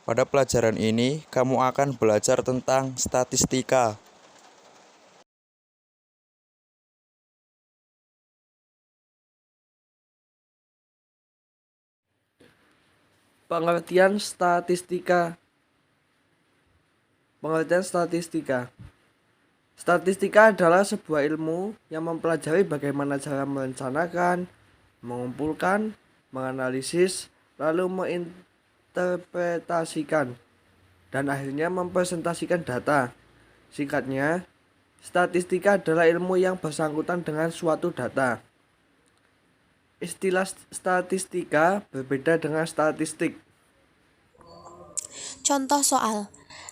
Pada pelajaran ini, kamu akan belajar tentang statistika. Pengertian statistika. Statistika adalah sebuah ilmu yang mempelajari bagaimana cara merencanakan, mengumpulkan, menganalisis, lalu menginterpretasikan, dan akhirnya mempresentasikan data. Singkatnya, statistika adalah ilmu yang bersangkutan dengan suatu data. Istilah statistika berbeda dengan statistik. Contoh soal.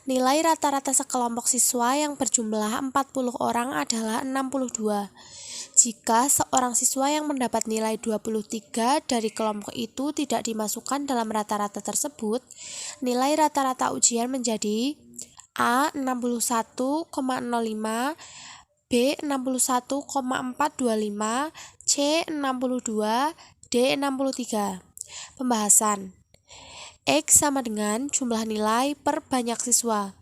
Nilai rata-rata sekelompok siswa yang berjumlah 40 orang adalah 62. Jika seorang siswa yang mendapat nilai 23 dari kelompok itu tidak dimasukkan dalam rata-rata tersebut, nilai rata-rata ujian menjadi A 61,05, B 61,425, C 62, D 63. Pembahasan. X sama dengan jumlah nilai per banyak siswa.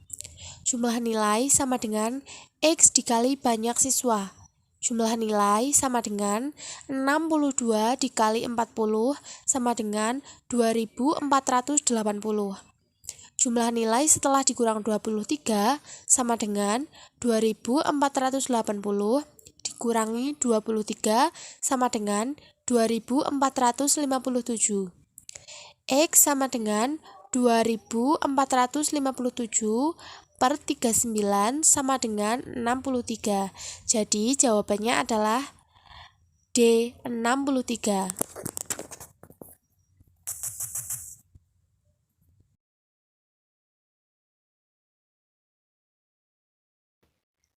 Jumlah nilai sama dengan X dikali banyak siswa. Jumlah nilai sama dengan 62 dikali 40 sama dengan 2480. Jumlah nilai setelah dikurang 23 sama dengan 2480 dikurangi 23 sama dengan 2457. X sama dengan 2457 per 39 sama dengan 63. Jadi jawabannya adalah D, 63.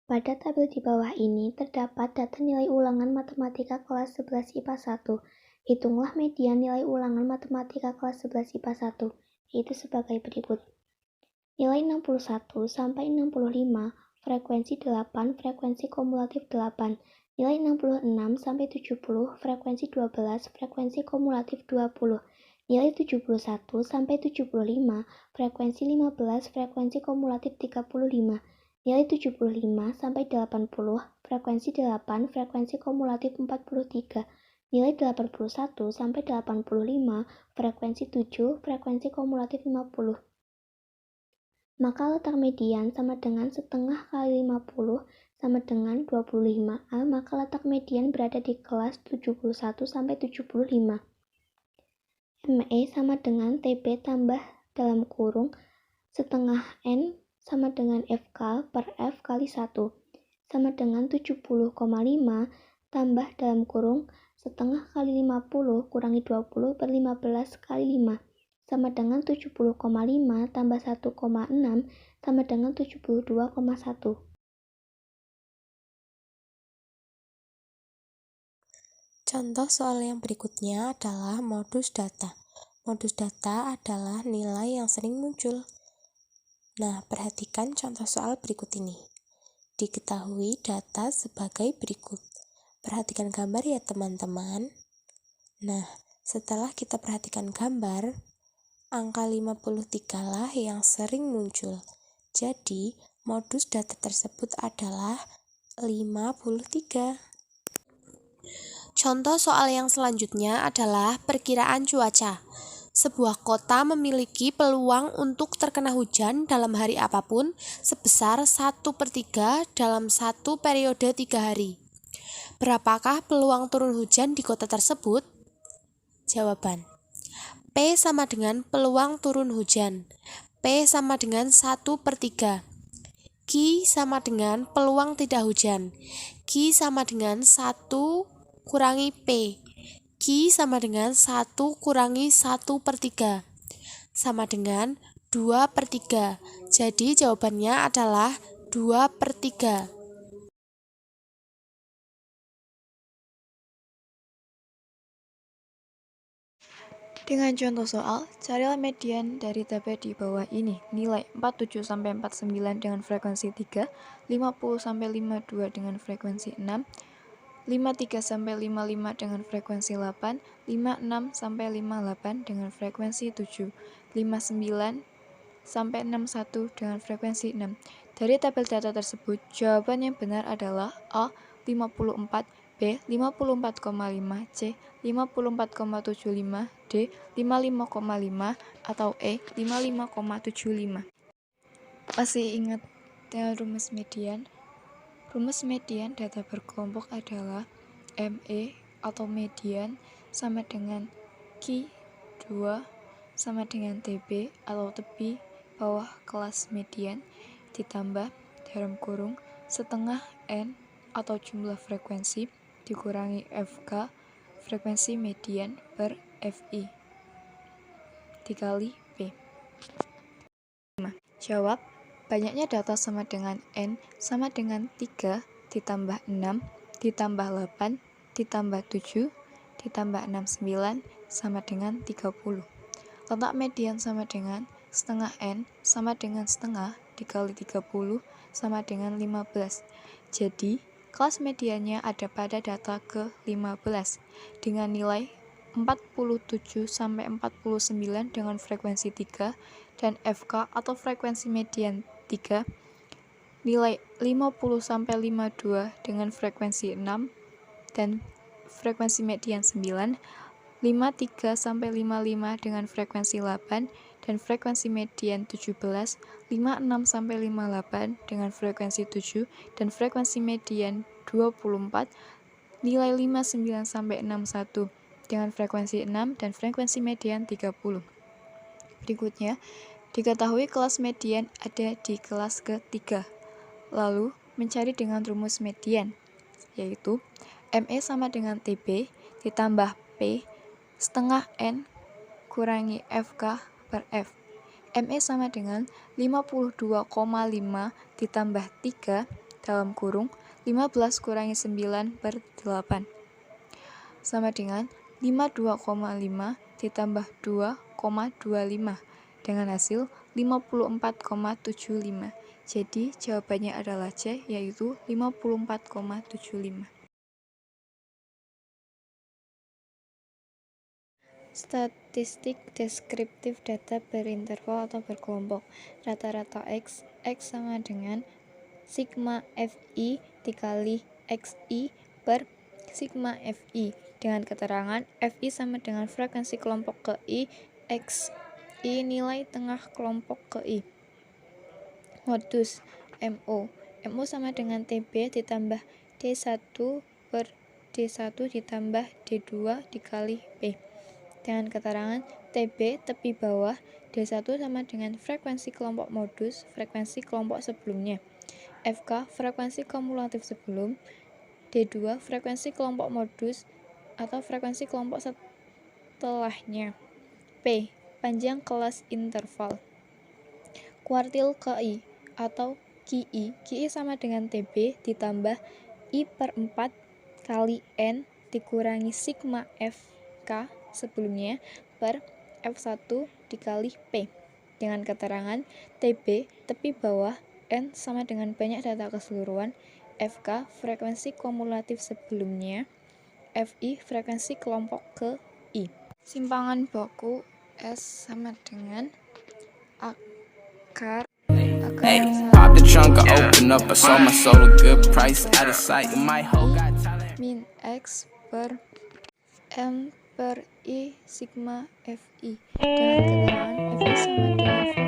Pada tabel di bawah ini terdapat data nilai ulangan matematika kelas 11 IPA 1. Hitunglah median nilai ulangan matematika kelas 11 IPA 1, yaitu sebagai berikut. Nilai 61 sampai 65, frekuensi 8, frekuensi kumulatif 8. Nilai 66 sampai 70, frekuensi 12, frekuensi kumulatif 20. Nilai 71 sampai 75, frekuensi 15, frekuensi kumulatif 35. Nilai 75 sampai 80, frekuensi 8, frekuensi kumulatif 43. Nilai 81 sampai 85, frekuensi 7, frekuensi kumulatif 50. Maka letak median sama dengan setengah kali 50 sama dengan 25A, maka letak median berada di kelas 71 sampai 75. ME sama dengan TB tambah dalam kurung setengah N sama dengan FK per F kali 1 sama dengan 70,5 tambah dalam kurung setengah kali 50 kurangi 20 per 15 kali 5 sama dengan 70,5 tambah 1,6 sama dengan 72,1. Contoh soal yang berikutnya adalah modus data. Modus data adalah nilai yang sering muncul. Nah, perhatikan contoh soal berikut ini. Diketahui data sebagai berikut. Perhatikan gambar ya teman-teman. Nah, setelah kita perhatikan gambar, angka 53 lah yang sering muncul. Jadi, modus data tersebut adalah 53. Contoh soal yang selanjutnya adalah perkiraan cuaca. Sebuah kota memiliki peluang untuk terkena hujan dalam hari apapun sebesar 1/3 dalam satu periode 3 hari. Berapakah peluang turun hujan di kota tersebut? Jawaban: P sama dengan peluang turun hujan. P sama dengan 1/3. Q sama dengan peluang tidak hujan. Q sama dengan 1 kurangi P. Q sama dengan 1 kurangi 1/3. Sama dengan 2/3. Jadi jawabannya adalah 2/3. Dengan contoh soal, carilah median dari tabel di bawah ini. Nilai 47-49 dengan frekuensi 3, 50-52 dengan frekuensi 6, 53-55 dengan frekuensi 8, 56-58 dengan frekuensi 7, 59-61 dengan frekuensi 6. Dari tabel data tersebut, jawaban yang benar adalah A. 54, B. 54,5, C. 54,75, D. 55,5, atau E. 55,75. Masih ingat dengan rumus median? Rumus median data berkelompok adalah ME atau median sama dengan Q2 sama dengan TB atau tepi bawah kelas median ditambah dalam kurung setengah N atau jumlah frekuensi dikurangi FK frekuensi median per FI dikali P. Jawab: banyaknya data sama dengan N sama dengan 3 ditambah 6 ditambah 8 ditambah 7 ditambah 69 sama dengan 30. Letak median sama dengan setengah N sama dengan setengah dikali 30 sama dengan 15. Jadi, kelas mediannya ada pada data ke-15 dengan nilai 47-49 dengan frekuensi 3 dan FK atau frekuensi median 3 nilai 50-52 dengan frekuensi 6 dan frekuensi median 9, 53-55 dengan frekuensi 8 dan frekuensi median 17, 56-58 dengan frekuensi 7 dan frekuensi median 24, nilai 59-61 dengan frekuensi 6 dan frekuensi median 30. Berikutnya, diketahui kelas median ada di kelas ketiga. Lalu, mencari dengan rumus median, yaitu ME sama dengan TB ditambah P setengah N kurangi FK per F. ME sama dengan 52,5 ditambah 3 dalam kurung 15 kurangi 9 per 8 sama dengan 52,5 ditambah 2,25 dengan hasil 54,75. Jadi jawabannya adalah C, yaitu 54,75. Statistik deskriptif data berinterval atau berkelompok. Rata-rata X sama dengan sigma FI dikali XI per sigma FI dengan keterangan FI sama dengan frekuensi kelompok ke I, XI nilai tengah kelompok ke I. Modus MO sama dengan TB ditambah D1 per D1 ditambah D2 dikali P dengan keterangan TB tepi bawah, D1 sama dengan frekuensi kelompok modus, frekuensi kelompok sebelumnya, FK frekuensi kumulatif sebelum, D2 frekuensi kelompok modus atau frekuensi kelompok setelahnya, P panjang kelas interval. Kuartil KI atau KI sama dengan TB ditambah I per 4 kali N dikurangi sigma FK sebelumnya per F1 dikali P dengan keterangan TB tepi bawah, N sama dengan banyak data keseluruhan, FK frekuensi kumulatif sebelumnya, FI frekuensi kelompok ke I. Simpangan baku S sama dengan akar Hey, pop the trunk, I open up, I sold my soul a good price, out of sight, my whole got talent. min X per M per I sigma FI dengan keterangan FI sama dengan